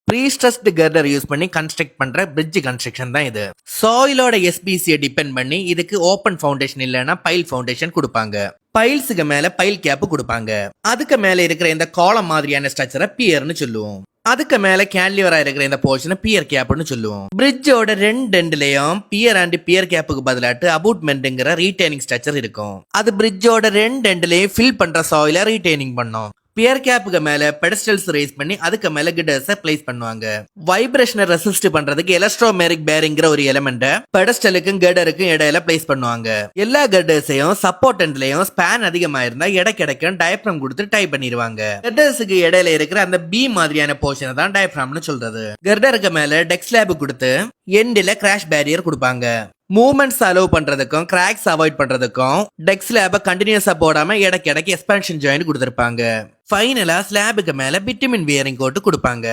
ப்ரீஸ்ட்ரஸ்ட் girder use பண்ணி construct பண்ற bridge construction தான் இது. சாயிலோட எஸ்பிசியை டிபெண்ட் பண்ணி இதுக்கு ஓப்பன் ஃபவுண்டேஷன் இல்லைன்னா பைல் ஃபவுண்டேஷன் கொடுப்பாங்க. பைல்ஸுக்கு மேல பைல் கேப் கொடுப்பாங்க. அதுக்கு மேல இருக்கிற இந்த காலம் மாதிரியான ஸ்ட்ரக்சரை பியர்னு சொல்லுவோம். அதுக்கு மேல கேன்லிவரா இருக்கிற இந்த போர்ஷனை பியர் கேப்னு சொல்லுவோம். பிரிட்ஜோட ரெண்டு எண்ட்லயும் பியர் அண்ட் பியர் கேப்புக்கு பதிலாட்டு அபூட்மெண்ட்ங்கிற ரீடைனிங் ஸ்ட்ரக்சர் இருக்கும். அது பிரிட்ஜோட ரெண்டு எண்ட்லயும் ஃபில் பண்ற சாயில ரீடைனிங் பண்ணும். பியர் கேப்புக்கு மேல பெடஸ்டல்ஸ் ரேஸ் பண்ணி அதுக்கு மேல கிட்டர்ஸ் பிளேஸ் பண்ணுவாங்க. வைப்ரேஷனை ரெசிஸ்ட் பண்றதுக்கு எலக்ட்ரோமேரிக் பேரிங்கிற ஒரு எலிமெண்ட பெடஸ்டலுக்கும் கர்டருக்கும் இடையில பிளேஸ் பண்ணுவாங்க. எல்லா கர்டர்ஸையும் சப்போர்ட் எண்ட்லயும் ஸ்பேன் அதிகமா இருந்தா கிடைக்கும் டயப்ரம் கொடுத்து டைப் பண்ணிடுவாங்க. கர்டர்ஸுக்கு இடையில இருக்கிற அந்த பி மாதிரியான போர்ஷனை தான் டயப்ரம்னு சொல்றது. கர்டருக்கு மேல டெக் ஸ்லாப் கொடுத்து எண்டில கிராஷ் பேரியர் கொடுப்பாங்க. மூவ்மெண்ட்ஸ் அலோவ் பண்றதுக்கும் கிராக்ஸ் அவாய்ட் பண்றதுக்கும் டெக் ஸ்லாப கண்டினியூஸா போடாம இடைக்கு எக்ஸ்பான்ஷன் ஜாயின் கொடுத்திருப்பாங்க. ஃபைனலா ஸ்லாபுக்கு மேல பிட்டுமின் வியரிங் கோட் கொடுப்பாங்க.